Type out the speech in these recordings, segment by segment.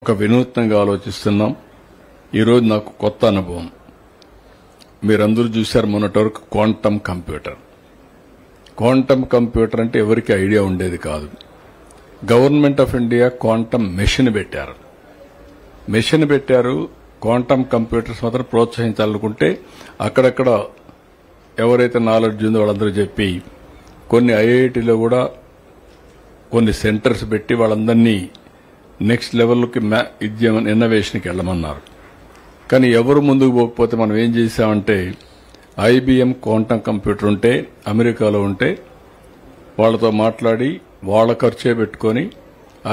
ఒక వినూత్నంగా ఆలోచిస్తున్నాం. ఈరోజు నాకు కొత్త అనుభవం. మీరందరూ చూశారు మొన్నటి వరకు క్వాంటమ్ కంప్యూటర్. క్వాంటమ్ కంప్యూటర్ అంటే ఎవరికి ఐడియా ఉండేది కాదు. Government of India quantum machine పెట్టారు. క్వాంటమ్ కంప్యూటర్స్ మాత్రం ప్రోత్సహించాలనుకుంటే అక్కడక్కడ ఎవరైతే నాలెడ్జ్ ఉందో వాళ్ళందరూ చెప్పి కొన్ని ఐఐటీలో కూడా కొన్ని సెంటర్స్ పెట్టి వాళ్ళందరినీ నెక్స్ట్ లెవెల్కి ఇన్నోవేషన్కి వెళ్ళమన్నారు. కానీ ఎవరు ముందుకు పోకపోతే మనం ఏం చేశామంటే ఐబీఎం క్వాంటమ్ కంప్యూటర్ ఉంటే అమెరికాలో ఉంటే వాళ్ళతో మాట్లాడి వాళ్ళ ఖర్చే పెట్టుకొని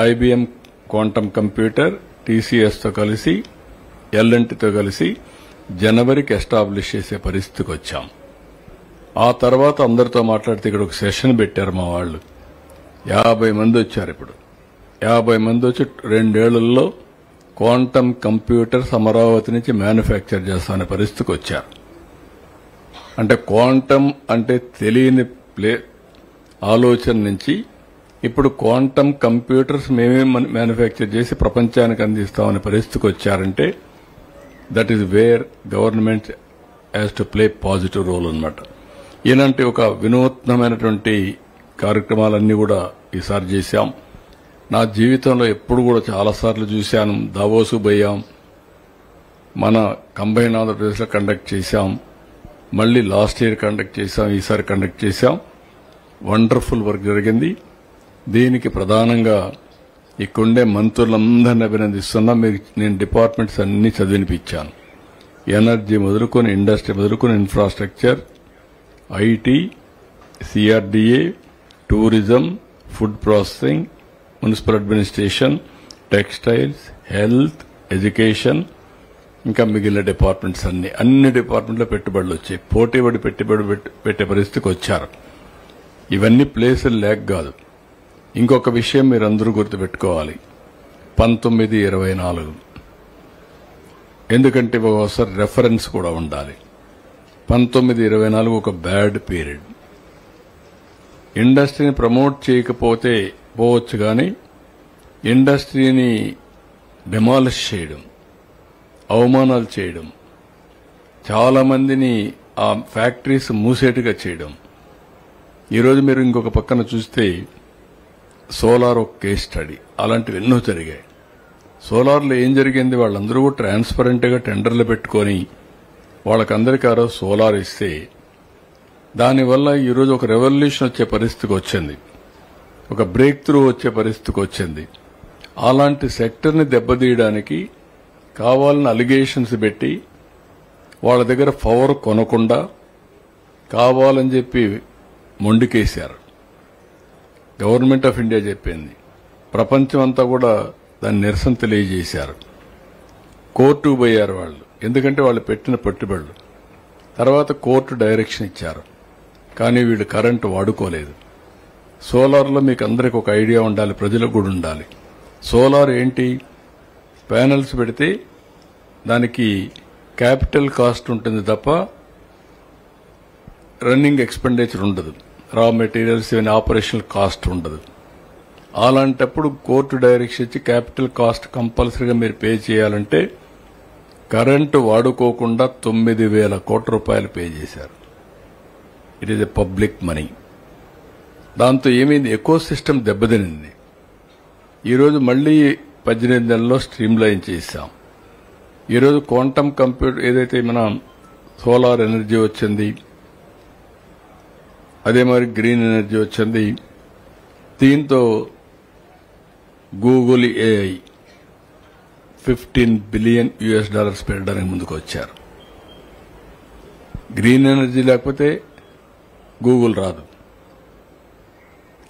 ఐబీఎం క్వాంటమ్ కంప్యూటర్ టీసీఎస్తో కలిసి ఎల్ఎన్టీతో కలిసి జనవరికి ఎస్టాబ్లిష్ చేసే పరిస్థితికి వచ్చాం. ఆ తర్వాత అందరితో మాట్లాడితే ఇక్కడ ఒక సెషన్ పెట్టారు మా వాళ్ళు. 50 మంది వచ్చారు. ఇప్పుడు 50 మంది వచ్చి 2 ఏళ్లలో క్వాంటమ్ కంప్యూటర్స్ అమరావతి నుంచి మ్యానుఫ్యాక్చర్ చేస్తామనే పరిస్థితికి వచ్చారు. అంటే క్వాంటమ్ అంటే తెలియని ఆలోచన నుంచి ఇప్పుడు క్వాంటమ్ కంప్యూటర్స్ మేమే మ్యానుఫ్యాక్చర్ చేసి ప్రపంచానికి అందిస్తామనే పరిస్థితికి వచ్చారంటే that is where government has to play positive role అన్నమాట. ఇలాంటి ఒక వినూత్నమైనటువంటి కార్యక్రమాలన్నీ కూడా ఈసారి చేశాం. నా జీవితంలో ఎప్పుడు కూడా చాలాసార్లు చూశాను. దావోసు పోయాం, మన కంబైన్ ఆంధ్రప్రదేశ్లో కండక్ట్ చేశాం, మళ్లీ లాస్ట్ ఇయర్ కండక్ట్ చేశాం, ఈసారి కండక్ట్ చేశాం. వండర్ఫుల్ వర్క్ జరిగింది. దీనికి ప్రధానంగా ఇక్కడుండే మంత్రులందరినీ అభినందిస్తున్నా. నేను డిపార్ట్మెంట్స్ అన్ని చదివినిపించాను. ఎనర్జీ మొదలుకొని ఇండస్ట్రీ మొదలుకొని infrastructure, IT, CRDA, tourism, food processing, municipal administration, textiles, health, education, ఇంకా మిగిలిన డిపార్ట్మెంట్స్ అన్ని డిపార్ట్మెంట్లో పెట్టుబడులు వచ్చాయి. పోటీపడి పెట్టుబడి పెట్టే పరిస్థితికి వచ్చారు. ఇవన్నీ ప్లేసులు లేక కాదు. ఇంకొక విషయం మీరందరూ గుర్తుపెట్టుకోవాలి. 1924 ఎందుకంటే ఒకసారి రెఫరెన్స్ కూడా ఉండాలి. 1924 ఒక బ్యాడ్ పీరియడ్. ఇండస్ట్రీని ప్రమోట్ చేయకపోతే పోవచ్చు, కానీ ఇండస్ట్రీని డిమాలిష్ చేయడం, అవమానాలు చేయడం, చాలా మందిని ఆ ఫ్యాక్టరీస్ మూసేట్టుగా చేయడం. ఈరోజు మీరు ఇంకొక పక్కన చూస్తే సోలార్ ఒక కేస్ స్టడీ. అలాంటివి ఎన్నో జరిగాయి. సోలార్లో ఏం జరిగింది, వాళ్ళందరూ కూడా ట్రాన్స్పరెంట్గా టెండర్లు పెట్టుకొని వాళ్ళకందరికీ ఆ రోజు సోలార్ ఇస్తే దానివల్ల ఈరోజు ఒక రెవల్యూషన్ వచ్చే పరిస్థితికి వచ్చింది, ఒక బ్రేక్ త్రూ వచ్చే పరిస్థితికి వచ్చింది. అలాంటి సెక్టర్ని దెబ్బతీయడానికి కావాలని అలిగేషన్స్ పెట్టి వాళ్ళ దగ్గర పవర్ కొనకుండా కావాలని చెప్పి మొండికేశారు. గవర్నమెంట్ ఆఫ్ ఇండియా చెప్పింది, ప్రపంచం అంతా కూడా దాన్ని నిరసన తెలియజేశారు. కోర్టుకు పోయారు వాళ్ళు, ఎందుకంటే వాళ్ళు పెట్టిన పెట్టుబడులు. తర్వాత కోర్టు డైరెక్షన్ ఇచ్చారు, కానీ వీళ్ళు కరెంటు వాడుకోలేదు. సోలార్లో మీకు అందరికీ ఒక ఐడియా ఉండాలి, ప్రజలకు కూడా ఉండాలి. సోలార్ ఏంటి, ప్యానెల్స్ పెడితే దానికి క్యాపిటల్ కాస్ట్ ఉంటుంది తప్ప రన్నింగ్ ఎక్స్పెండిచర్ ఉండదు. రా మెటీరియల్స్ ఇవన్నీ ఆపరేషనల్ కాస్ట్ ఉండదు. అలాంటప్పుడు కోర్టు డైరెక్షన్ ఇచ్చి క్యాపిటల్ కాస్ట్ కంపల్సరీగా మీరు పే చేయాలంటే కరెంటు వాడుకోకుండా 9,000 కోట్ల రూపాయలు పే చేశారు. It is a public money. దాంతో ఏమైంది, ఎకో సిస్టమ్ దెబ్బతినింది. ఈరోజు మళ్లీ 18 నెలల్లో స్ట్రీమ్ లైన్ చేశాం. ఈరోజు క్వాంటమ్ కంప్యూటర్ ఏదైతే మన సోలార్ ఎనర్జీ వచ్చింది, అదే మరి గ్రీన్ ఎనర్జీ వచ్చింది. దీంతో గూగుల్ ఏఐ $15 బిలియన్ పెట్టడానికి ముందుకు వచ్చారు. గ్రీన్ ఎనర్జీ లేకపోతే గూగుల్ రాదు.